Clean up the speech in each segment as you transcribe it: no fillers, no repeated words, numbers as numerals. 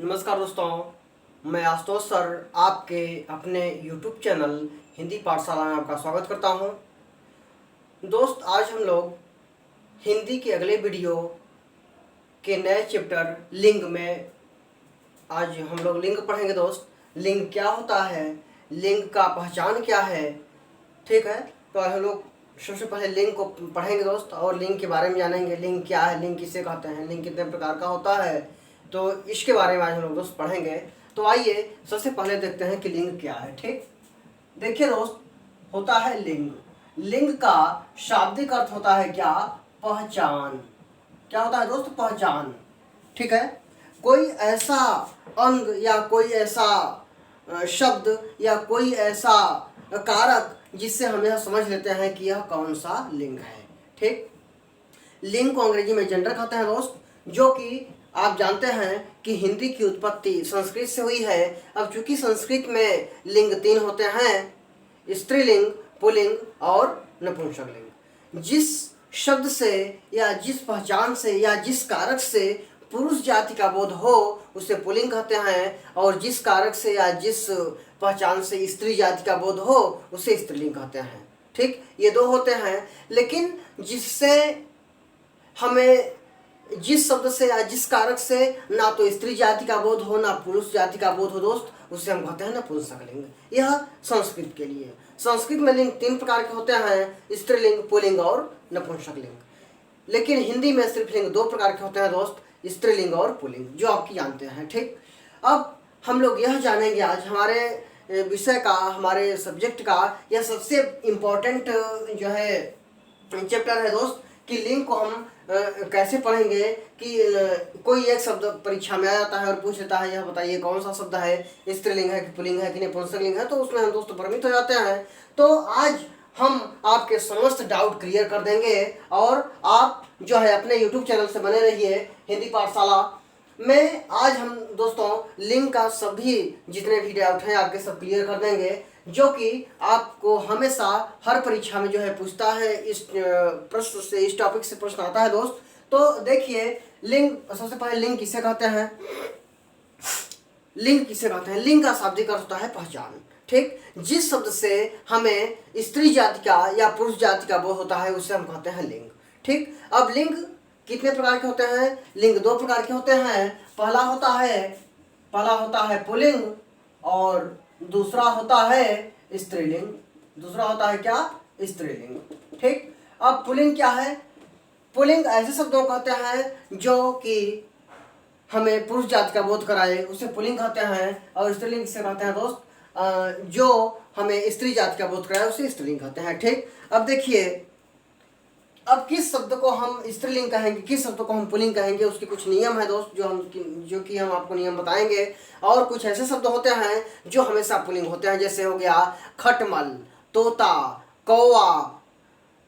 नमस्कार दोस्तों, मैं आशुतोष सर आपके अपने YouTube चैनल हिंदी पाठशाला में आपका स्वागत करता हूं। दोस्त, आज हम लोग हिंदी के अगले वीडियो के नए चैप्टर लिंग में आज हम लोग लिंग पढ़ेंगे। दोस्त, लिंग क्या होता है, लिंग का पहचान क्या है, ठीक है। तो आज हम लोग सबसे पहले लिंग को पढ़ेंगे दोस्त, और लिंग के बारे में जानेंगे। लिंग क्या है, लिंग किसे कहते हैं, लिंग कितने प्रकार का होता है, तो इसके बारे में आज हम लोग दोस्त पढ़ेंगे। तो आइए सबसे पहले देखते हैं कि लिंग क्या है। ठीक, देखिए दोस्त, होता है लिंग। लिंग का शाब्दिक अर्थ होता है क्या? पहचान। क्या होता है दोस्त? पहचान। ठीक है, कोई ऐसा अंग या कोई ऐसा शब्द या कोई ऐसा कारक जिससे हम यह समझ लेते हैं कि यह कौन सा लिंग है। ठीक, लिंग को अंग्रेजी में जेंडर कहते हैं दोस्त, जो कि आप जानते हैं कि हिंदी की उत्पत्ति संस्कृत से हुई है। अब चूंकि संस्कृत में लिंग 3 होते हैं, स्त्रीलिंग, पुल्लिंग और नपुंसकलिंग। जिस शब्द से या जिस पहचान से या जिस कारक से पुरुष जाति का बोध हो उसे पुल्लिंग कहते हैं, और जिस कारक से या जिस पहचान से स्त्री जाति का बोध हो उसे स्त्रीलिंग कहते हैं। ठीक, ये दो होते हैं। लेकिन जिससे हमें जिस शब्द से या जिस कारक से ना तो स्त्री जाति का बोध हो ना पुरुष जाति का बोध हो दोस्त, उसे हम कहते हैं नपुंसकलिंग। यह संस्कृत के लिए। संस्कृत में लिंग 3 प्रकार के होते हैं, स्त्रीलिंग, पुल्लिंग और नपुंसकलिंग। लेकिन हिंदी में सिर्फ लिंग 2 प्रकार के होते हैं दोस्त, स्त्रीलिंग और पुल्लिंग, जो आपकी जानते हैं। ठीक, अब हम लोग यह जानेंगे आज हमारे विषय का, हमारे सब्जेक्ट का यह सबसे इम्पोर्टेंट जो है चैप्टर है दोस्त, कि लिंग को हम कैसे पढ़ेंगे। कि कोई एक शब्द परीक्षा में आ जाता है और पूछ लेता है, यह बताइए कौन सा शब्द है, स्त्रीलिंग है कि पुल्लिंग है कि नपुंसकलिंग है, तो उसमें हम दोस्त भ्रमित हो जाते हैं। तो आज हम आपके समस्त डाउट क्लियर कर देंगे, और आप जो है अपने YouTube चैनल से बने रहिए हिंदी पाठशाला में। आज हम दोस्तों लिंग का सभी जितने भी डाउट हैं आपके सब क्लियर कर देंगे, जो कि आपको हमेशा हर परीक्षा में जो है पूछता है। इस प्रश्न से, इस टॉपिक से प्रश्न आता है दोस्त। तो देखिए, लिंग, सबसे पहले लिंग किसे कहते हैं? लिंग किसे कहते हैं? लिंग का शाब्दिक अर्थ होता है पहचान। ठीक, जिस शब्द से हमें स्त्री जाति का या पुरुष जाति का बोध होता है उसे हम कहते हैं लिंग। ठीक, अब लिंग कितने प्रकार के होते हैं? लिंग 2 प्रकार के होते हैं। पहला होता है पुल्लिंग, और दूसरा होता है स्त्रीलिंग। दूसरा होता है क्या? स्त्रीलिंग। ठीक, अब पुल्लिंग क्या है? पुल्लिंग ऐसे शब्दों को कहते हैं जो कि हमें पुरुष जाति का बोध कराए, उसे पुल्लिंग कहते हैं। और स्त्रीलिंग किसे कहते हैं दोस्त? जो हमें स्त्री जाति का बोध कराए उसे स्त्रीलिंग कहते हैं। ठीक, अब देखिए, अब किस शब्द को हम स्त्रीलिंग कहेंगे, किस शब्द को हम पुल्लिंग कहेंगे, उसके कुछ नियम है दोस्त, जो कि हम आपको नियम बताएंगे। और कुछ ऐसे शब्द होते हैं जो हमेशा पुल्लिंग होते हैं, जैसे हो गया खटमल, तोता, कौवा,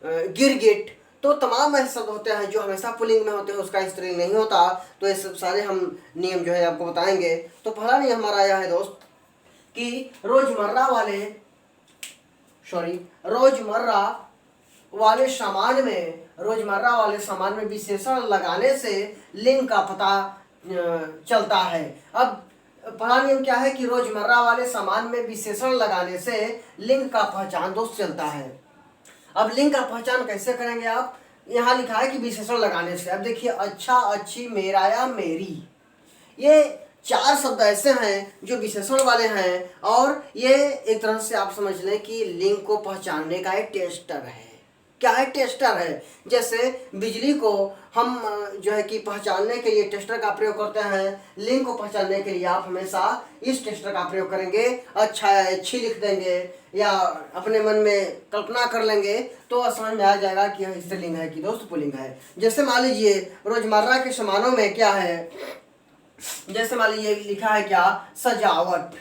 गिरगिट। तो तमाम ऐसे शब्द होते हैं जो हमेशा पुल्लिंग में होते हैं, उसका स्त्रीलिंग नहीं होता। तो ये सब सारे हम नियम जो है आपको बताएंगे। तो पहला नियम हमारा यह है दोस्त कि रोजमर्रा वाले सामान में विशेषण लगाने से लिंग का पता चलता है। अब पहला नियम क्या है कि रोजमर्रा वाले सामान में विशेषण लगाने से लिंग का पहचान दोस्त चलता है। अब लिंग का पहचान कैसे करेंगे आप? यहाँ लिखा है कि विशेषण लगाने से। अब देखिए, अच्छा, अच्छी, मेरा या मेरी, ये 4 शब्द ऐसे हैं जो विशेषण वाले हैं, और ये एक तरह से आप समझ लें कि लिंग को पहचानने का एक टेस्टर है। क्या है? टेस्टर है। जैसे बिजली को हम जो है कि पहचानने के लिए टेस्टर का प्रयोग करते हैं, लिंग को पहचानने के लिए आप हमेशा इस टेस्टर का प्रयोग करेंगे। अच्छा या अच्छी लिख देंगे या अपने मन में कल्पना कर लेंगे तो समझ में आ जाएगा कि यह स्त्रीलिंग है कि दोस्त पुल्लिंग है। जैसे मान लीजिए, रोजमर्रा के सामानों में क्या है? जैसे मान लीजिए लिखा है क्या? सजावट,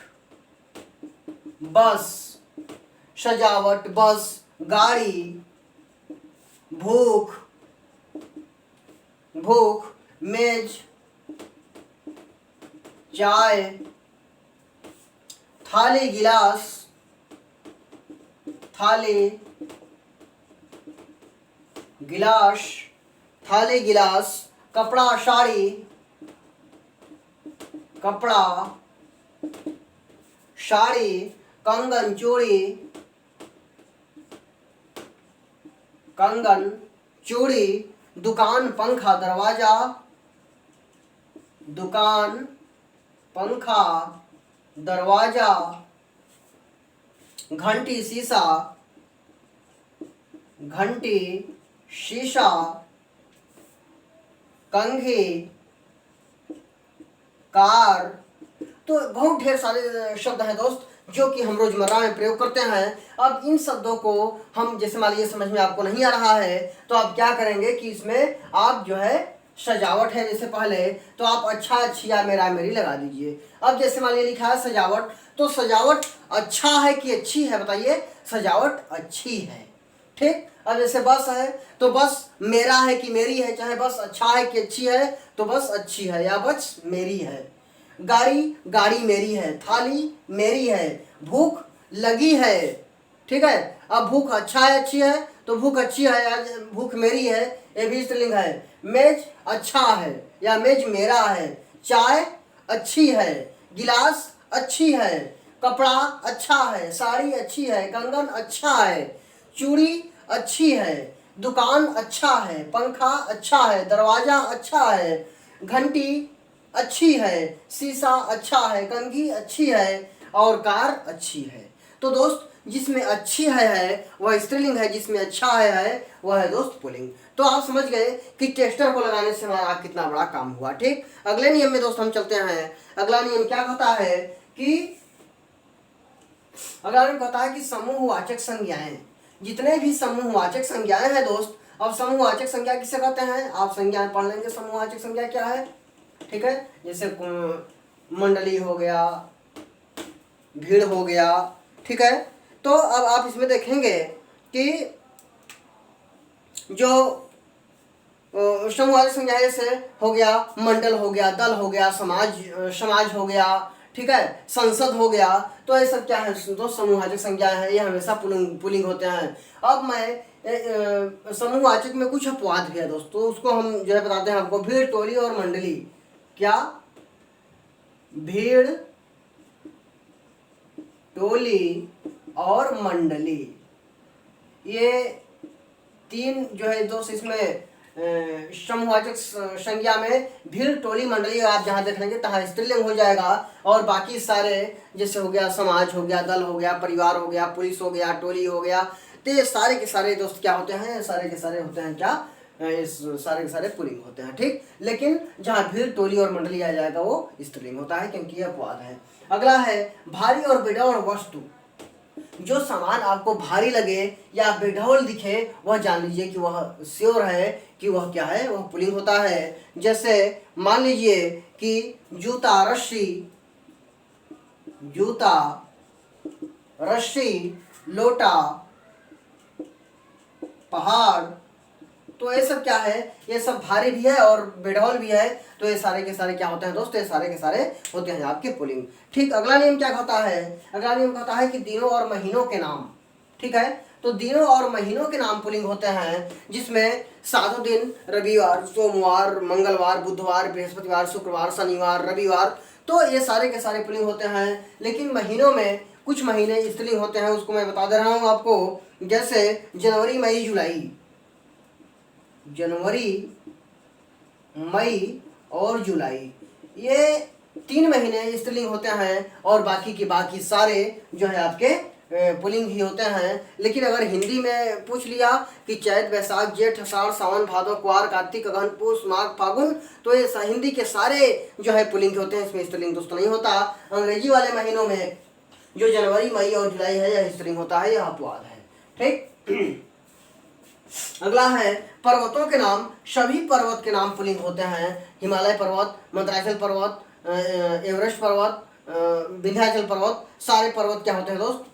बस, गाड़ी, भूख, मेज, चाय, थाली, गिलास, कपड़ा, साड़ी, कपड़ा, साड़ी, कंगन, चूड़ी, कंगन, चूड़ी, दुकान, पंखा, दरवाजा, दुकान, पंखा, दरवाजा, घंटी, शीशा, घंटी, शीशा, कंघी, कार। तो बहुत ढेर सारे शब्द हैं दोस्त जो कि हम रोजमर्रा में प्रयोग करते हैं। अब इन शब्दों को हम जैसे मान लीजिए समझ में आपको नहीं आ रहा है तो आप क्या करेंगे कि इसमें आप जो है सजावट है जैसे पहले तो आप अच्छा, अच्छिया, मेरा, मेरी लगा दीजिए। अब जैसे मान लीजिए लिखा है सजावट, तो सजावट अच्छा है कि अच्छी है बताइए? सजावट अच्छी है। ठीक। अब जैसे बस है तो बस मेरा है कि मेरी है, चाहे बस अच्छा है कि अच्छी है तो बस अच्छी है या बस मेरी है। गाड़ी, गाड़ी मेरी है। थाली मेरी है। भूख लगी है। ठीक है। अब भूख अच्छा है, अच्छी है तो भूख अच्छी है या भूख मेरी है, ये भी स्त्रीलिंग है। मेज अच्छा है या मेज मेरा है। चाय अच्छी है। गिलास अच्छी है। कपड़ा अच्छा है। साड़ी अच्छी है। कंगन अच्छा है। चूड़ी अच्छी है। दुकान अच्छा है। पंखा अच्छा है। दरवाजा अच्छा है। घंटी अच्छी है। शीशा अच्छा है। कंघी अच्छी है और कार अच्छी है। तो दोस्त जिसमें अच्छी है वह स्त्रीलिंग है, जिसमें अच्छा है वह है दोस्त पुल्लिंग। तो आप समझ गए कि टेस्टर को लगाने से हमारा कितना बड़ा काम हुआ। ठीक। अगले नियम में दोस्त हम चलते हैं। अगला नियम क्या कहता है कि अगला नियम कहता है कि समूहवाचक संज्ञाएं, जितने भी समूहवाचक संज्ञाएं हैं दोस्त। अब समूहवाचक संज्ञा किसे कहते हैं आप संज्ञाएं पढ़ लेंगे। समूहवाचक संज्ञा क्या है? ठीक है। जैसे मंडली हो गया, भीड़ हो गया। ठीक है। तो अब आप इसमें देखेंगे कि जो समूहवाचक संज्ञा जैसे हो गया, मंडल हो गया, दल हो गया, समाज हो गया। ठीक है। संसद हो गया। तो ये सब क्या है दोस्त? समूहवाचक संज्ञा है। ये हमेशा पुल्लिंग होते हैं। अब मैं समूहवाचक में कुछ अपवाद भी है दोस्तों, तो उसको हम जो है बताते हैं आपको। भीड़, टोली और मंडली। क्या? भीड़, टोली और मंडली, ये तीन जो है दोस्त इसमें समूहवाचक संज्ञा में भीड़, टोली, मंडली आप जहाँ देख लेंगे तहाँ स्त्रीलिंग हो जाएगा। और बाकी सारे जैसे हो गया समाज हो गया, दल हो गया, परिवार हो गया, पुलिस हो गया, टोली हो गया, तो ये सारे के सारे दोस्त क्या होते हैं? सारे के सारे होते हैं क्या? इस सारे के सारे पुल्लिंग होते हैं। ठीक। लेकिन जहाँ भीड़, टोली और मंडली आ जाएगा वो स्त्रीलिंग होता है क्योंकि यह अपवाद है। अगला है भारी और बेडौल वस्तु। जो सामान आपको भारी लगे या बेढौल दिखे वह जान लीजिए कि वह श्योर है कि वह क्या है? वह पुल्लिंग होता है। जैसे मान लीजिए कि जूता, रस्सी, जूता, रस्सी, लोटा, पहाड़। तो ये सब क्या है? ये सब भारी भी है और बेढौल भी है। तो ये सारे के सारे क्या होते हैं दोस्त? ये सारे के सारे होते हैं आपके पुल्लिंग। ठीक। अगला नियम क्या कहता है? अगला नियम कहता है कि दिनों और महीनों के नाम। ठीक है। तो दिनों और महीनों के नाम पुल्लिंग होते हैं, जिसमें सातों दिन रविवार, सोमवार, मंगलवार, बुधवार, बृहस्पतिवार, शुक्रवार, शनिवार, रविवार। तो ये सारे के सारे पुल्लिंग होते हैं। लेकिन महीनों में कुछ महीने स्त्रीलिंग होते हैं, उसको मैं बता दे रहा हूँ आपको। जैसे जनवरी, मई, जुलाई। जनवरी, मई और जुलाई, ये 3 महीने स्त्रीलिंग होते हैं और बाकी के बाकी सारे जो है आपके पुल्लिंग ही होते हैं। लेकिन अगर हिंदी में पूछ लिया कि चैत, बैसाख, जेठ, आषाढ़, सावन, भादो, कुआर, कार्तिक, अगहन, पुष, माघ, फागुन, तो ये हिंदी के सारे जो है पुल्लिंग होते हैं, इसमें स्त्रीलिंग दोस्तों नहीं होता। अंग्रेजी वाले महीनों में जो जनवरी, मई और जुलाई है यह स्त्रीलिंग होता है, यह अपवाद है। ठीक। अगला है पर्वतों के नाम। सभी पर्वत के नाम पुल्लिंग होते हैं। हिमालय पर्वत, मंदराचल पर्वत, एवरेस्ट पर्वत, विंध्याचल पर्वत, सारे पर्वत क्या होते हैं दोस्त?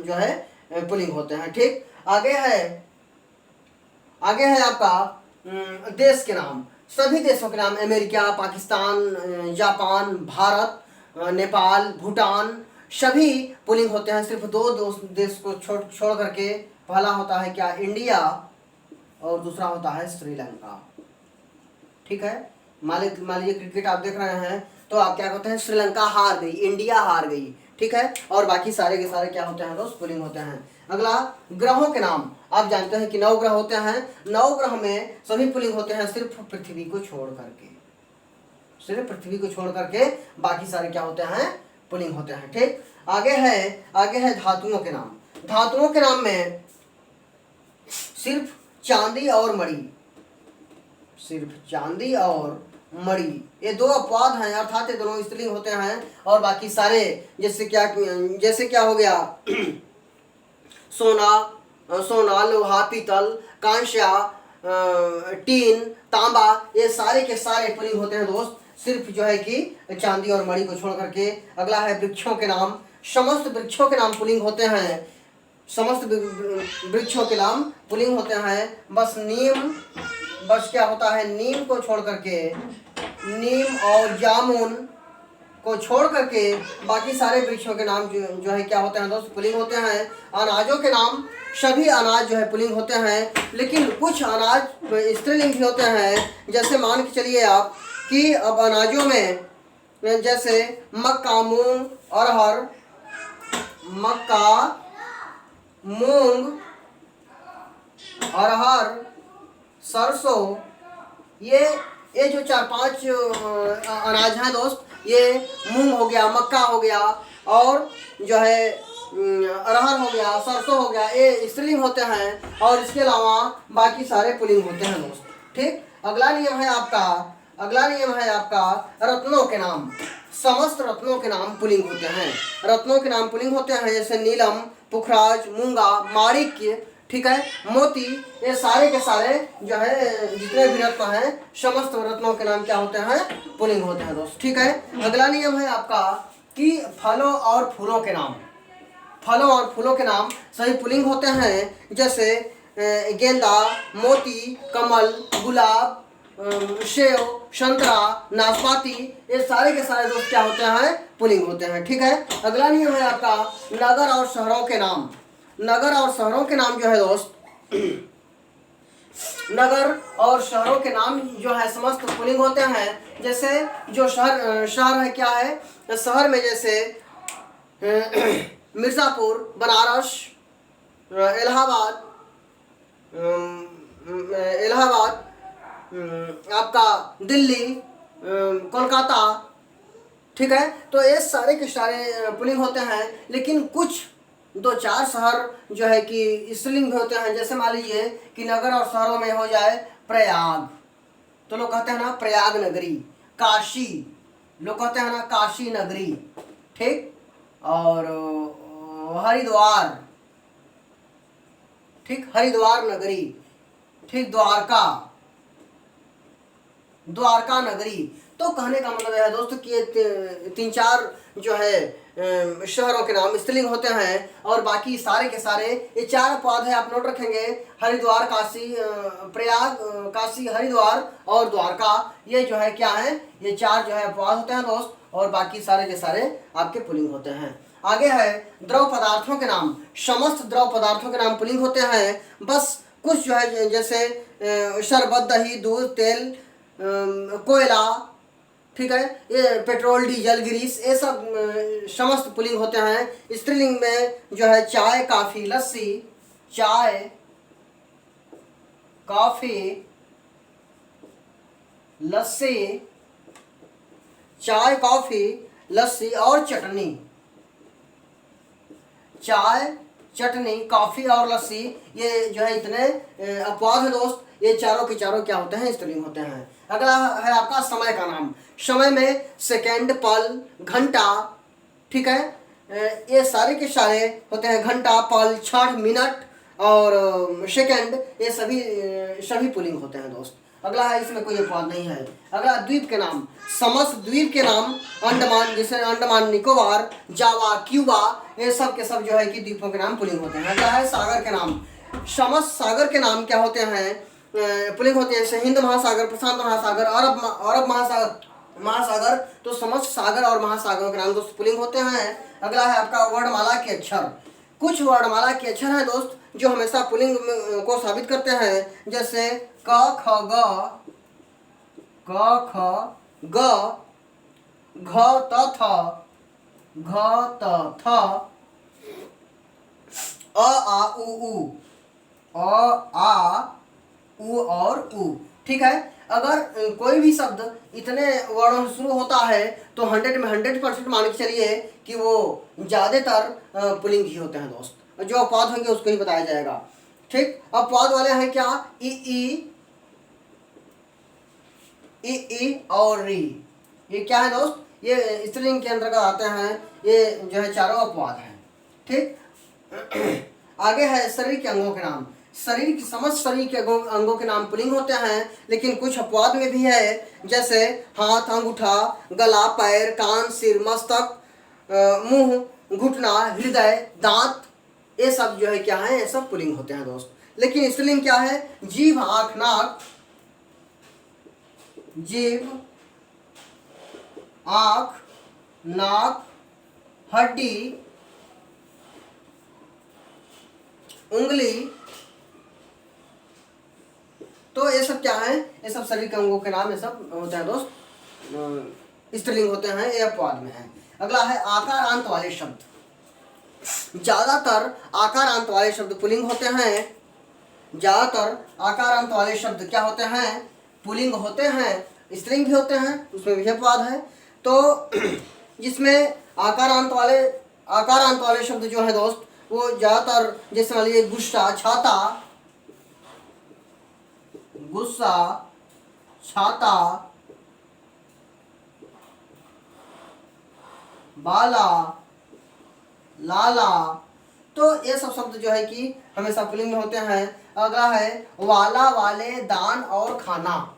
जो है पुल्लिंग होते हैं। ठीक। आगे है आपका देश के नाम। सभी देशों के नाम। अमेरिका, पाकिस्तान, जापान, भारत, नेपाल, भूटान, सभी पुल्लिंग होते हैं। सिर्फ 2 देश को छोड़ करके। पहला होता है क्या? इंडिया और दूसरा होता है श्रीलंका। ठीक है। मान लीजिए क्रिकेट आप देख रहे हैं तो आप क्या कहते हैं, श्रीलंका हार गई, इंडिया हार गई, ठीक है। और बाकी सारे के सारे क्या होते हैं दोस्त, पुल्लिंग होते हैं। अगला, ग्रहों के नाम। आप जानते हैं कि 9 ग्रह होते हैं, 9 ग्रह में सभी पुल्लिंग होते हैं सिर्फ पृथ्वी को छोड़ करके, सिर्फ पृथ्वी को छोड़ करके बाकी सारे क्या होते हैं, पुल्लिंग होते हैं, ठीक। आगे है धातुओं के नाम। धातुओं के नाम में सिर्फ चांदी और मणि, सिर्फ चांदी और मणि, ये 2 अपवाद हैं, अर्थात ये दोनों स्त्रीलिंग होते हैं। और बाकी सारे जैसे क्या हो गया सोना, लोहा, पीतल, कांस्या, टीन, तांबा, ये सारे के सारे पुल्लिंग होते हैं दोस्त, सिर्फ जो है कि चांदी और मणि को छोड़ करके। अगला है वृक्षों के नाम। समस्त वृक्षों के नाम पुल्लिंग होते हैं, समस्त वृक्षों के नाम पुल्लिंग होते हैं। बस क्या होता है, नीम को छोड़ करके, नीम और जामुन को छोड़ करके बाकी सारे वृक्षों के नाम जो है क्या होते हैं दोस्त, पुल्लिंग होते हैं। अनाजों के नाम, सभी अनाज जो है पुल्लिंग होते हैं, लेकिन कुछ अनाज स्त्रीलिंग भी होते हैं। जैसे मान के चलिए आप कि अब अनाजों में जैसे मक्का, मूंग, अरहर, मक्का, मूंग, अरहर, सरसों, ये जो 4-5 अनाज हैं दोस्त, ये मूंग हो गया, मक्का हो गया, और जो है अरहर हो गया, सरसों हो गया, ये स्त्रीलिंग होते हैं। और इसके अलावा बाकी सारे पुल्लिंग होते हैं दोस्त, ठीक। अगला नियम है आपका रत्नों के नाम। समस्त रत्नों के नाम पुल्लिंग होते हैं, रत्नों के नाम पुल्लिंग होते हैं। जैसे नीलम, पुखराज, मूंगा, माणिक्य, ठीक है, मोती, ये सारे के सारे जो है जितने भी रत्न हैं, समस्त रत्नों के नाम क्या होते हैं, पुल्लिंग होते हैं दोस्त, ठीक है। अगला नियम है आपका कि फलों और फूलों के नाम। फलों और फूलों के नाम सभी पुल्लिंग होते हैं। जैसे गेंदा, मोती, कमल, गुलाब, सेव, संतरा, नाशपाती, ये सारे के सारे दोस्त क्या होते हैं, पुल्लिंग होते हैं, ठीक है। अगला नियम है आपका नगर और शहरों के नाम। नगर और शहरों के नाम जो है दोस्त, नगर और शहरों के नाम जो है समस्त पुल्लिंग होते हैं। जैसे जो शहर है क्या है, शहर में जैसे मिर्ज़ापुर, बनारस, इलाहाबाद, आपका दिल्ली, कोलकाता, ठीक है। तो ये सारे के सारे पुल्लिंग होते हैं, लेकिन कुछ 2-4 शहर जो है कि स्त्रीलिंग भी होते हैं। जैसे मान लीजिए कि नगर और शहरों में हो जाए प्रयाग, तो लोग कहते हैं ना प्रयाग नगरी। काशी, लोग कहते हैं ना काशी नगरी, ठीक। और हरिद्वार, ठीक, हरिद्वार नगरी, ठीक। द्वारका नगरी। तो कहने का मतलब है दोस्तों कि ये 3-4 जो है शहरों के नाम स्त्रीलिंग होते हैं। और बाकी सारे के सारे ये 4 अपवाद है, आप नोट रखेंगे। हरिद्वार, काशी, प्रयाग, काशी, हरिद्वार और द्वारका, ये जो है क्या है, ये 4 जो है अपवाद होते हैं दोस्त। और बाकी सारे के सारे आपके पुल्लिंग होते हैं। आगे है द्रव पदार्थों के नाम। समस्त द्रव पदार्थों के नाम पुल्लिंग होते हैं। बस कुछ जो है जैसे शरबत, दही, दूध, तेल, कोयला, ठीक है, ये पेट्रोल, डीजल, ग्रीस, ये सब समस्त पुल्लिंग होते हैं। स्त्रीलिंग में जो है चाय, काफ़ी, लस्सी, चाय, कॉफ़ी, लस्सी, चाय, कॉफ़ी, लस्सी और चटनी। चाय, चटनी, कॉफ़ी और लस्सी, ये जो है इतने अपवाद है दोस्त। ये चारों के चारों क्या होते हैं, स्त्रीलिंग होते हैं। अगला है आपका समय का नाम। समय में सेकंड, पल, घंटा, ठीक है, ये सारे के सारे होते हैं। घंटा, पल, क्षण, मिनट और सेकंड, ये सभी पुल्लिंग होते हैं दोस्त। अगला है, इसमें कोई अपवाद नहीं है। अगला द्वीप के नाम। समस्त द्वीप के नाम, अंडमान, जैसे अंडमान निकोबार, जावा, क्यूबा, ये सब के सब जो है कि द्वीपों के नाम पुल्लिंग होते हैं। अगला है सागर के नाम। समस्त सागर के नाम क्या होते हैं, पुल्लिंग होते हैं। जैसे हिंद महासागर, प्रशांत महासागर, अरब महासागर, तो समस्त सागर और महासागरों के नाम दोस्त पुल्लिंग होते हैं। अगला है आपका वर्णमाला के अक्षर। कुछ वर्णमाला के अक्षर हैं दोस्त जो हमेशा पुल्लिंग को साबित करते हैं। जैसे क, ख, ग, घ त थ, घ त थ, अ आ उ ऊ, अ आ उ और उ। ठीक है। अगर कोई भी शब्द इतने वर्णों से शुरू होता है तो 100 में 100% मान के चलिए कि वो ज़्यादातर पुल्लिंग ही होते हैं दोस्त। जो अपवाद होंगे उसको ही बताया जाएगा। ठीक। अपवाद वाले हैं क्या, ई और री। ये क्या है दोस्त, ये स्त्रीलिंग के अंतर्गत आते हैं। ये जो है चारों अपवाद हैं। ठीक। आगे है शरीर के अंगों के नाम। शरीर की समस्त शरीर के अंगों के नाम पुल्लिंग होते हैं, लेकिन कुछ अपवाद में भी है, जैसे हाथ, अंगूठा, गला, पैर, कान, सिर, मस्तक, मुंह, घुटना, हृदय, दांत, ये सब जो है क्या है, ये सब पुल्लिंग होते हैं दोस्त। लेकिन स्त्रीलिंग क्या है, जीभ, आंख, नाक, जीभ, आंख, नाक, हड्डी, उंगली, तो ये सब क्या है, ये सब शरीर के अंगों के नाम ये सब होते हैं दोस्त, स्त्रीलिंग होते हैं, ये अपवाद में है। अगला है आकार अंत वाले शब्द। ज्यादातर आकार अंत वाले शब्द पुल्लिंग होते हैं। ज्यादातर आकार अंत वाले शब्द क्या होते हैं, पुल्लिंग होते हैं। स्त्रीलिंग भी होते हैं, उसमें भी अपवाद है। तो जिसमें आकार अंत वाले शब्द जो है दोस्त, वो ज्यादातर, जैसे मान लीजिए गुस्सा, छाता, गुस्सा, छाता, बाला, लाला, तो ये सब शब्द जो है कि हमेशा पुल्लिंग में होते हैं। अगला है वाला, वाले, दान और खाना।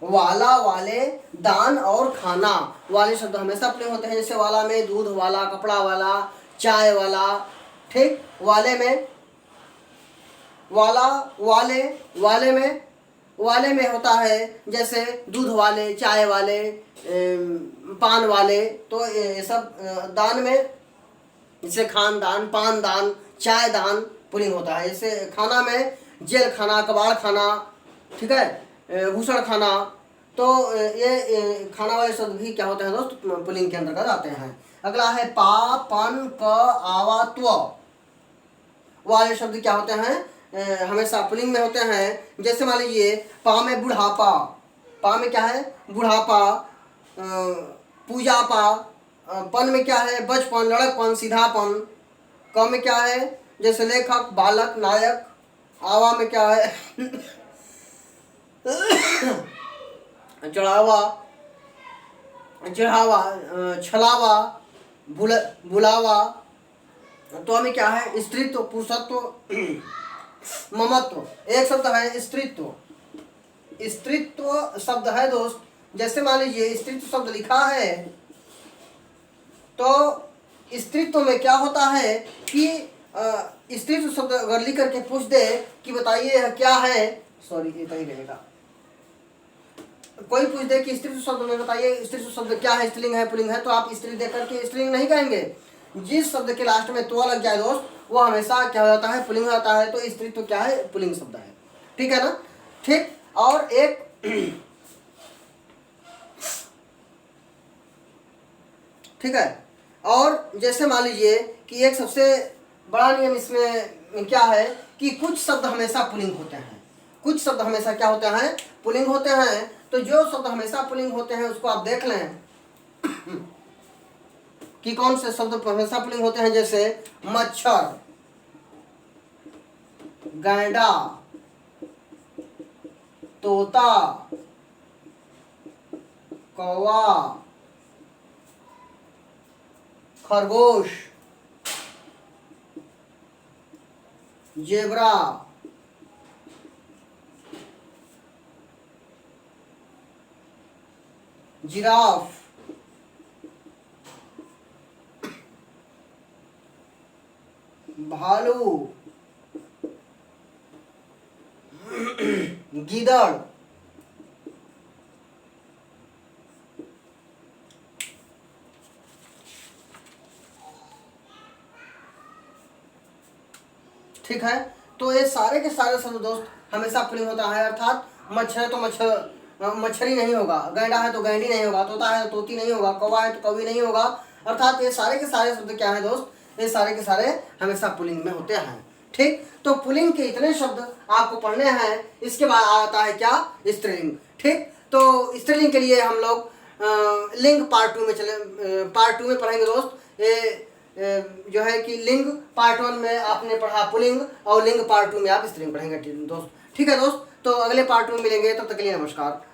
वाला, वाले, दान और खाना वाले शब्द हमेशा पुल्लिंग होते हैं। जैसे वाला में दूध वाला, कपड़ा वाला, चाय वाला। ठीक। वाले में वाला, वाले में होता है जैसे दूध वाले, चाय वाले, पान वाले। तो ये सब दान में जैसे खानदान, पान दान, चाय दान पुल्लिंग होता है। जैसे खाना में जेल खाना, कबाड़ खाना, ठीक है, भूषण खाना। तो ये खाना वाले शब्द भी क्या होते हैं दोस्त, पुल्लिंग के अंतर्गत आते हैं। अगला है पा, पन, क, आवा, त्व वाले शब्द क्या होते हैं, हमेशा पुल्लिंग में होते हैं। जैसे मान लीजिए पा में बुढ़ापा, पा में क्या है, बुढ़ापा, पूजापा। पन में क्या है, बचपन, लड़कपन, सीधापन। क में क्या है, जैसे लेखक, बालक, नायक। आवा में क्या है चढ़ावा, चढ़ावा, छलावा, बुलावा। तो हमें क्या है, स्त्रीत्व, पुरुषत्व, ममत्व। एक शब्द है स्त्रीत्व। स्त्रीत्व शब्द है दोस्त। जैसे मान लीजिए स्त्रीत्व शब्द लिखा है, तो स्त्रीत्व में क्या होता है कि स्त्रीत्व शब्द अगर लिख करके पूछ दे कि बताइए यह क्या है, सॉरी ये तो ही रहेगा। कोई पूछ दे कि स्त्रीत्व शब्द में बताइए स्त्रीत्व शब्द क्या है, स्त्रीलिंग है, पुल्लिंग है, तो आप स्त्री देख करके स्त्रीलिंग नहीं कहेंगे। जिस शब्द के लास्ट में तो लग जाए दोस्त, वो हमेशा क्या हो जाता है, पुल्लिंग होता है। तो स्त्रीत्व क्या है, पुल्लिंग शब्द है। ठीक है ना। ठीक। और एक ठीक है। और जैसे मान लीजिए कि एक सबसे बड़ा नियम इसमें क्या है कि कुछ शब्द हमेशा पुल्लिंग होते हैं। कुछ शब्द हमेशा क्या होते हैं, पुल्लिंग होते हैं। तो जो शब्द हमेशा पुल्लिंग होते हैं उसको आप देख लें कि कौन से शब्द हमेशा पुल्लिंग होते हैं। जैसे मच्छर, गैंडा, तोता, कौवा, खरगोश, जेब्रा, जिराफ, भालू, गीदड़। ठीक है। तो ये सारे के सारे शब्द दोस्त हमेशा पुल्लिंग होता है। अर्थात मच्छर है तो मच्छर, मच्छरी नहीं होगा, गैंडा है तो गैंडी नहीं होगा, तोता है तो तोती नहीं होगा, कौवा है तो कौवी नहीं होगा। अर्थात ये सारे के सारे शब्द क्या है दोस्त, ये सारे के सारे हमेशा पुल्लिंग में होते हैं। ठीक, तो पुल्लिंग के इतने शब्द आपको पढ़ने हैं। इसके बाद आता है क्या, स्त्रीलिंग। ठीक, तो स्त्रीलिंग के लिए हम लोग लिंग पार्ट 2 में पार्ट 2 में पढ़ेंगे दोस्त। ये जो है कि लिंग पार्ट 1 में आपने पढ़ा पुल्लिंग, और लिंग पार्ट 2 में आप स्त्रीलिंग पढ़ेंगे दोस्त। ठीक है दोस्त, तो अगले पार्ट में मिलेंगे, तब तक के लिए नमस्कार।